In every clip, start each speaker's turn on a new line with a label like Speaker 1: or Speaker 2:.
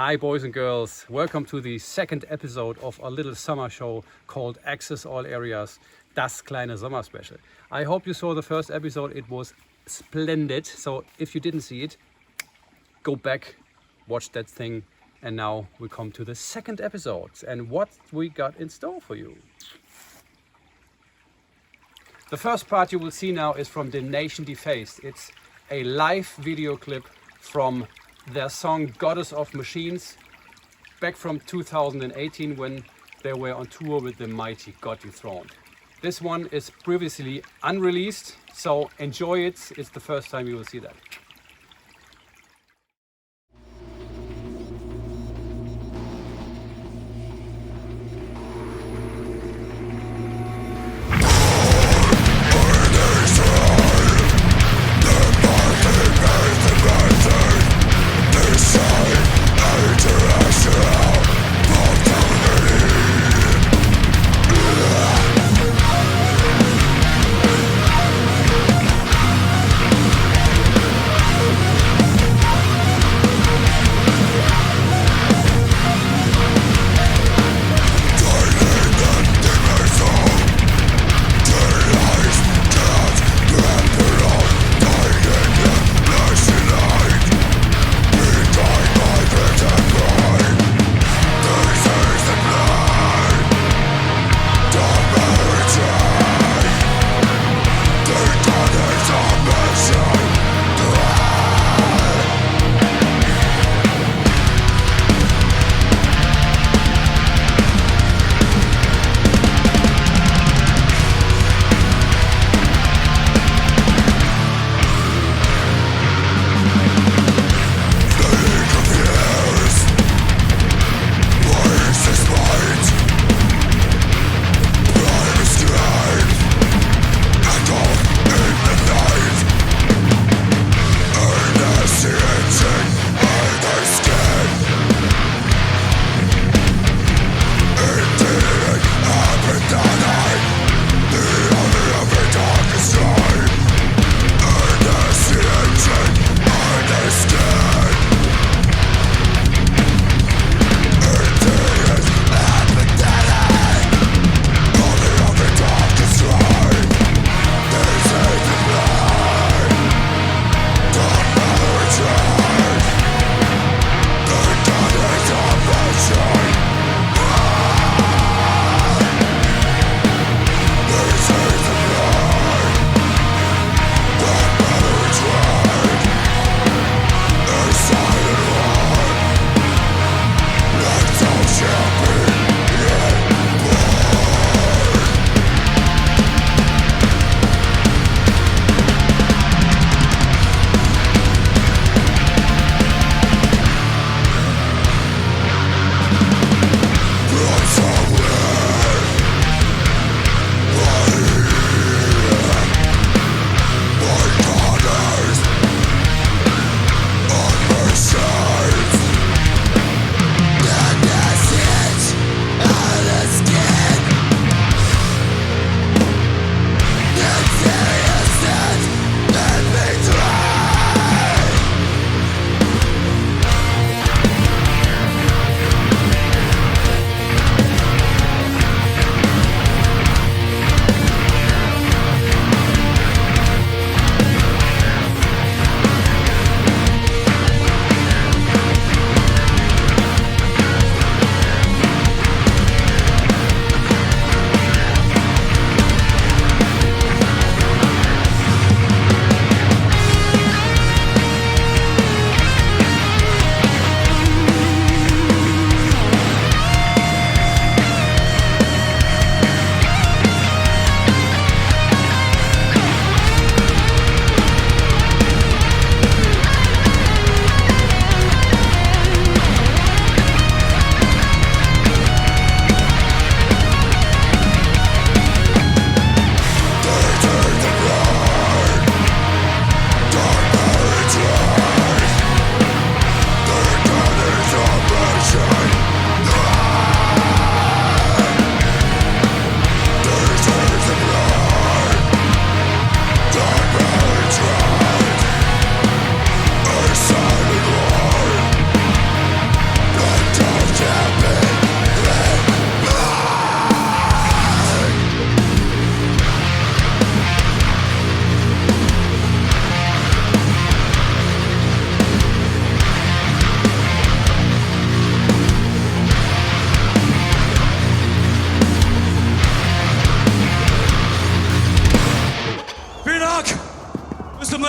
Speaker 1: Hi boys and girls, welcome to the second episode of our little summer show called Access All Areas, das kleine SommerSpecial. I hope you saw the first episode, it was splendid. So if you didn't see it, go back, watch that thing. And now we come to the second episode and what we got in store for you. The first part you will see now is from The Nation Defaced. It's a live video clip from their song Goddess of Machines back from 2018 when they were on tour with the mighty God Dethroned. This one is previously unreleased, so enjoy it. It's the first time you will see that.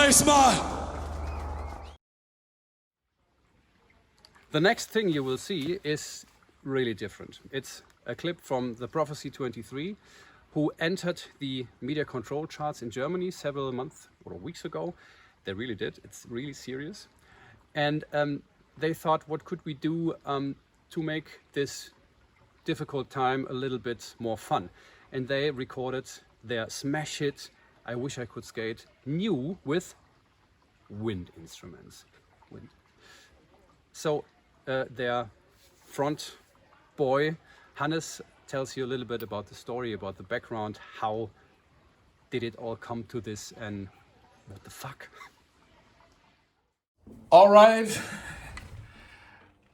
Speaker 2: nächsten Mal.
Speaker 1: The next thing you will see is really different. It's a clip from the Prophecy 23, who entered the media control charts in Germany several months or weeks ago. They really did. It's really serious. And they thought, what could we do to make this difficult time a little bit more fun? And they recorded their smash hit, I Wish I Could Skate, new with wind instruments. Wind. So their front boy, Hannes, tells you a little bit about the story, about the background, how did it all come to this, and what the fuck?
Speaker 2: All right.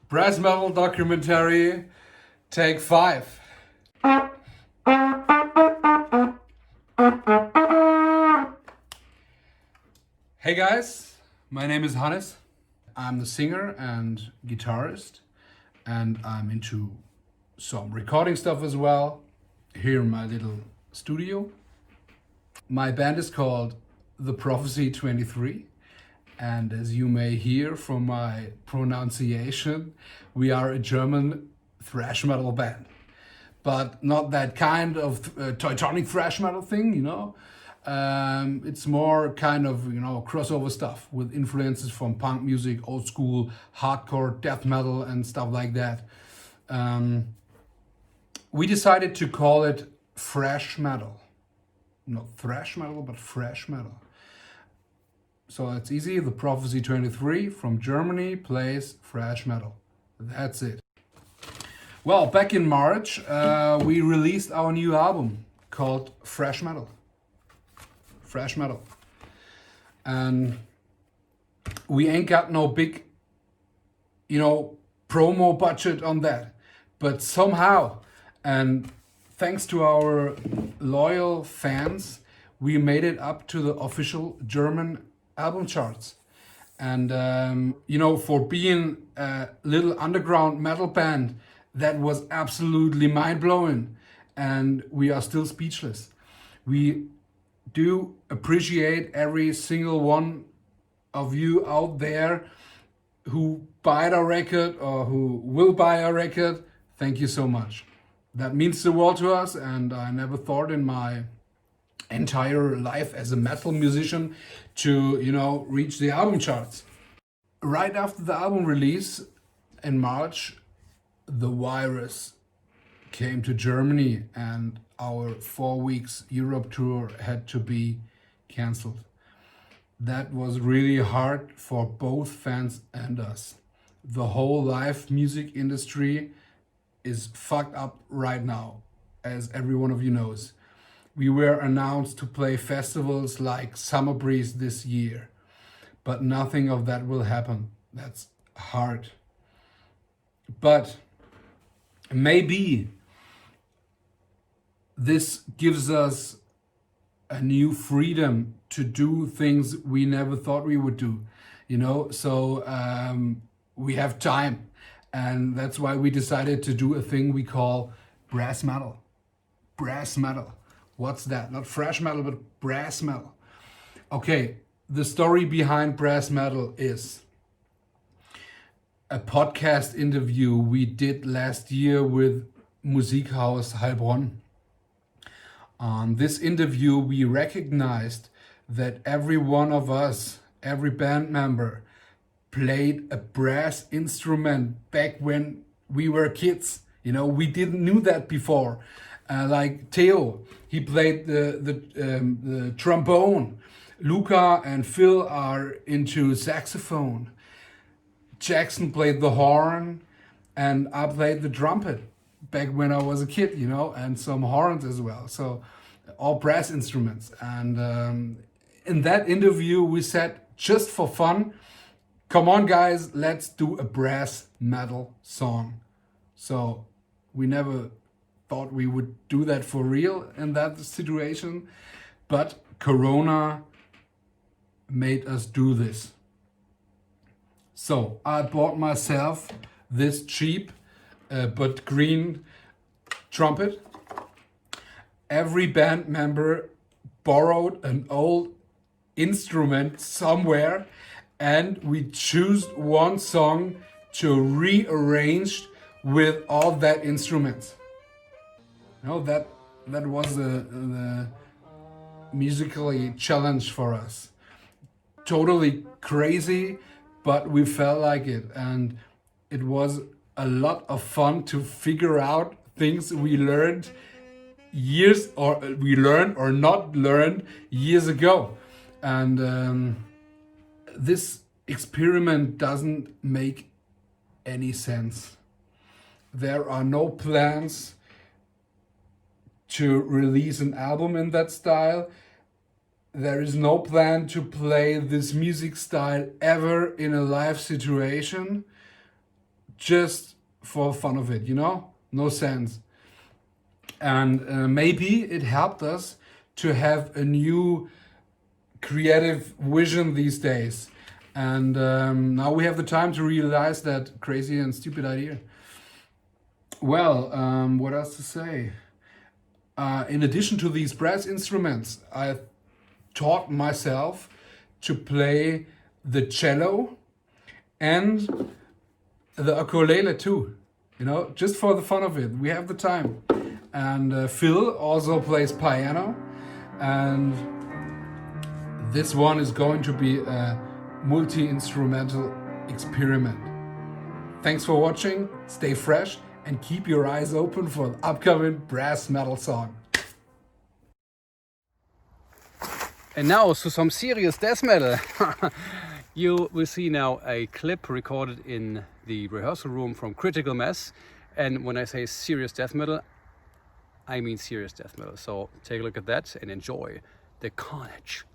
Speaker 2: Brass metal documentary, take 5. Hey guys, my name is Hannes. I'm the singer and guitarist, and I'm into some recording stuff as well here in my little studio. My band is called The Prophecy 23, and as you may hear from my pronunciation, we are a German thrash metal band, but not that kind of Teutonic thrash metal thing, you know. It's more kind of, you know, crossover stuff with influences from punk music, old school, hardcore, death metal and stuff like that. We decided to call it fresh metal. Not thrash metal, but fresh metal. So it's easy. The Prophecy 23 from Germany plays thrash metal. That's it. Well, back in March, we released our new album called Fresh Metal. Fresh metal. And we ain't got no big, you know, promo budget on that. But somehow, and thanks to our loyal fans, we made it up to the official German album charts. And, you know, for being a little underground metal band, that was absolutely mind-blowing. And we are still speechless. We do appreciate every single one of you out there who buy our record or who will buy our record. Thank you so much. That means the world to us, and I never thought in my entire life as a metal musician to, you know, reach the album charts. Right after the album release in March, the virus came to Germany and our 4 weeks Europe tour had to be cancelled. That was really hard for both fans and us. The whole live music industry is fucked up right now, as every one of you knows. We were announced to play festivals like Summer Breeze this year, but nothing of that will happen. That's hard. But maybe this gives us a new freedom to do things we never thought we would do, you know. So we have time, and that's why we decided to do a thing we call brass metal. Brass metal. What's that? Not fresh metal, but brass metal. Okay, the story behind brass metal is a podcast interview we did last year with Musikhaus Heilbronn. On this interview, we recognized that every one of us, every band member, played a brass instrument back when we were kids. You know, we didn't knew that before. Like Theo, he played the trombone. Luca and Phil are into saxophone. Jackson played the horn, and I played the trumpet back when I was a kid, you know, and some horns as well. So all brass instruments. And in that interview, we said, just for fun, come on guys, let's do a brass metal song. So we never thought we would do that for real in that situation, but Corona made us do this. So I bought myself this cheap but green trumpet. Every band member borrowed an old instrument somewhere and we choose one song to rearrange with all that instruments. That was the musically challenge for us. Totally crazy, but we felt like it, and it was a lot of fun to figure out things we learned or not learned years ago. And this experiment doesn't make any sense. There are no plans to release an album in that style. There is no plan to play this music style ever in a live situation, just for fun of it, No sense. And maybe it helped us to have a new creative vision these days. And now we have the time to realize that crazy and stupid idea. Well, what else to say? In addition to these brass instruments, I taught myself to play the cello and the ukulele too, just for the fun of it. We have the time. And Phil also plays piano, and this one is going to be a multi-instrumental experiment. Thanks for watching, stay fresh, and keep your eyes open for the upcoming brass metal song.
Speaker 1: And now to some serious death metal. You will see now a clip recorded in the rehearsal room from Critical Mass. And when I say serious death metal, I mean serious death metal. So take a look at that and enjoy the carnage.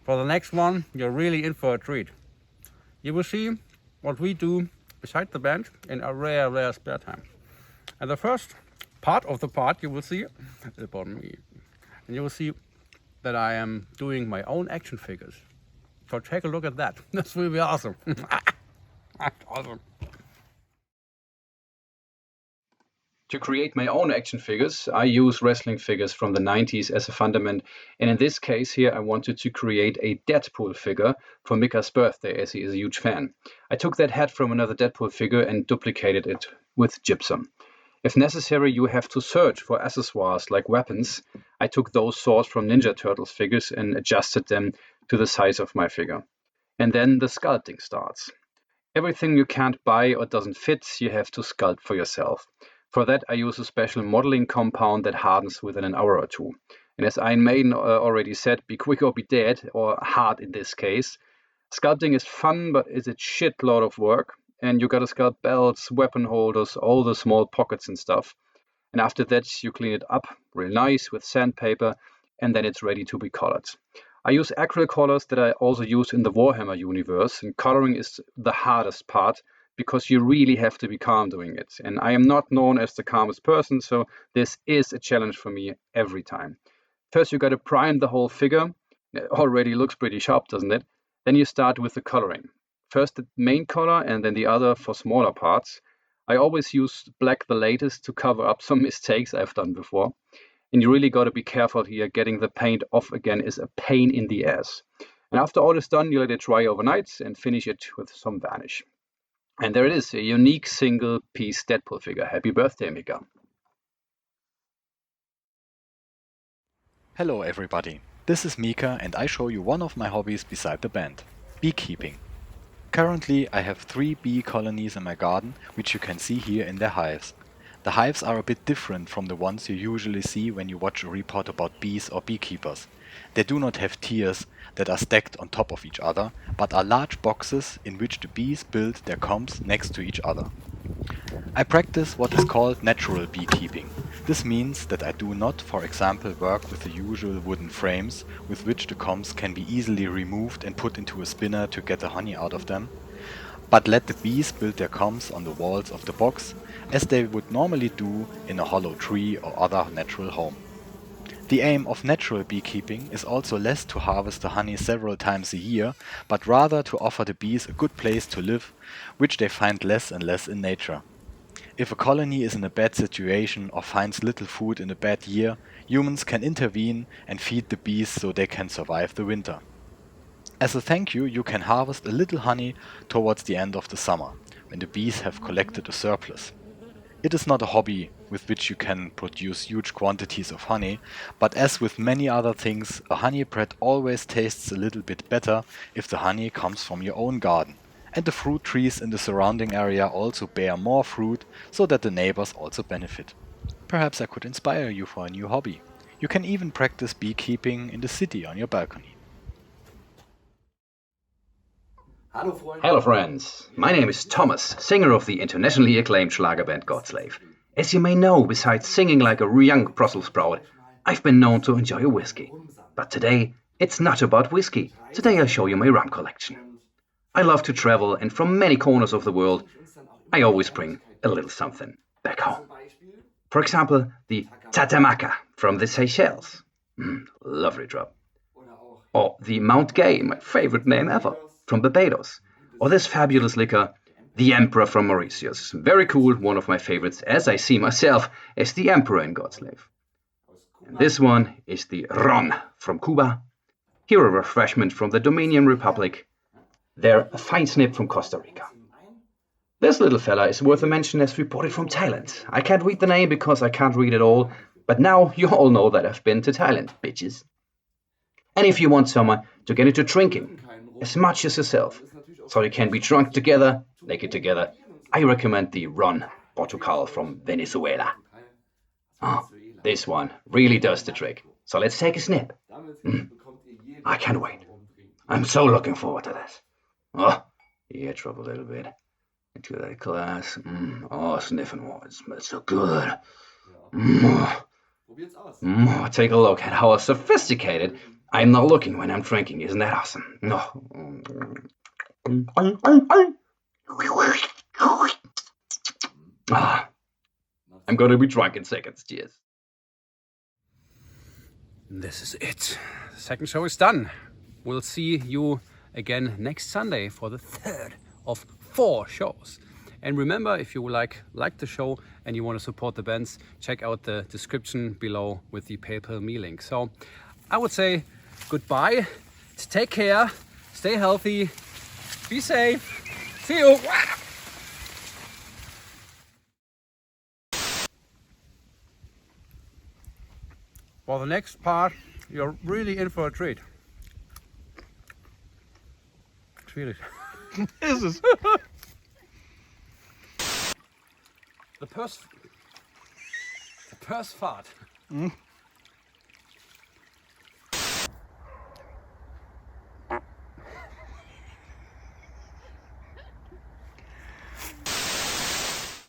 Speaker 1: For the next one, you're really in for a treat. you will see what we do beside the band in our rare spare time. And the first part of the part you will see is about me. And you will see that I am doing my own action figures. So take a look at that. This will be awesome. Awesome. To create my own action figures, I use wrestling figures from the 90s as a fundament, and in this case here I wanted to create a Deadpool figure for Mika's birthday, as he is a huge fan. I took that head from another Deadpool figure and duplicated it with gypsum. If necessary, you have to search for accessoires like weapons. I took those swords from Ninja Turtles figures and adjusted them to the size of my figure. And then the sculpting starts. Everything you can't buy or doesn't fit, you have to sculpt for yourself. For that, I use a special modeling compound that hardens within an hour or two. And as Iron Maiden already said, be quick or be dead, or hard in this case. Sculpting is fun, but it's a shitload of work. And you gotta sculpt belts, weapon holders, all the small pockets and stuff. And after that, you clean it up real nice with sandpaper, and then it's ready to be colored. I use acrylic colors that I also use in the Warhammer universe, and coloring is the hardest part because you really have to be calm doing it. And I am not known as the calmest person, so this is a challenge for me every time. First, you gotta prime the whole figure. It already looks pretty sharp, doesn't it? Then you start with the coloring. First the main color and then the other for smaller parts. I always use black the latest to cover up some mistakes I've done before. And you really got to be careful here. Getting the paint off again is a pain in the ass. And after all is done, you let it dry overnight and finish it with some varnish. And there it is, a unique single piece Deadpool figure. Happy birthday, Mika.
Speaker 3: Hello everybody, this is Mika and I show you one of my hobbies beside the band, beekeeping. Currently I have 3 bee colonies in my garden, which you can see here in their hives. The hives are a bit different from the ones you usually see when you watch a report about bees or beekeepers. They do not have tiers that are stacked on top of each other, but are large boxes in which the bees build their combs next to each other. I practice what is called natural beekeeping. This means that I do not, for example, work with the usual wooden frames with which the combs can be easily removed and put into a spinner to get the honey out of them, but let the bees build their combs on the walls of the box as they would normally do in a hollow tree or other natural home. The aim of natural beekeeping is also less to harvest the honey several times a year, but rather to offer the bees a good place to live, which they find less and less in nature. If a colony is in a bad situation or finds little food in a bad year, humans can intervene and feed the bees so they can survive the winter. As a thank you, you can harvest a little honey towards the end of the summer, when the bees have collected a surplus. It is not a hobby with which you can produce huge quantities of honey, but as with many other things, a honey bread always tastes a little bit better if the honey comes from your own garden. And the fruit trees in the surrounding area also bear more fruit, so that the neighbors also benefit. Perhaps I could inspire you for a new hobby. You can even practice beekeeping in the city on your balcony.
Speaker 4: Hello friends, my name is Thomas, singer of the internationally acclaimed Schlager band Godslave. As you may know, besides singing like a young Brussels sprout, I've been known to enjoy a whiskey. But today, it's not about whiskey. Today I'll show you my rum collection. I love to travel, and from many corners of the world, I always bring a little something back home. For example, the Tatamaka from the Seychelles. Lovely drop. Or the Mount Gay, my favorite name ever, from Barbados. Or this fabulous liquor, the Emperor from Mauritius. Very cool, one of my favorites, as I see myself as the Emperor in Godslave. And this one is the Ron from Cuba. Here a refreshment from the Dominican Republic. There a fine snip from Costa Rica. This little fella is worth a mention as reported from Thailand. I can't read the name because I can't read it all, but now you all know that I've been to Thailand, bitches. And if you want someone to get into drinking as much as yourself, so you can be drunk together, naked together, I recommend the Ron Portugal from Venezuela. Oh, this one really does the trick. So let's take a snip. I can't wait. I'm so looking forward to this. Oh, ear drop a little bit into that glass. Oh, sniffing water. It smells so good. Take a look at how sophisticated I'm not looking when I'm drinking. Isn't that awesome? Ah, I'm gonna be drunk in seconds. Cheers.
Speaker 1: This is it. The second show is done. We'll see you again next Sunday for the third of 4 shows. And remember, if you like the show and you want to support the bands, check out the description below with the PayPal me link. So I would say goodbye, take care, stay healthy, be safe, see you. For the next part, you're really in for a treat. Schwierig.
Speaker 2: Ist es?
Speaker 1: The purse fart.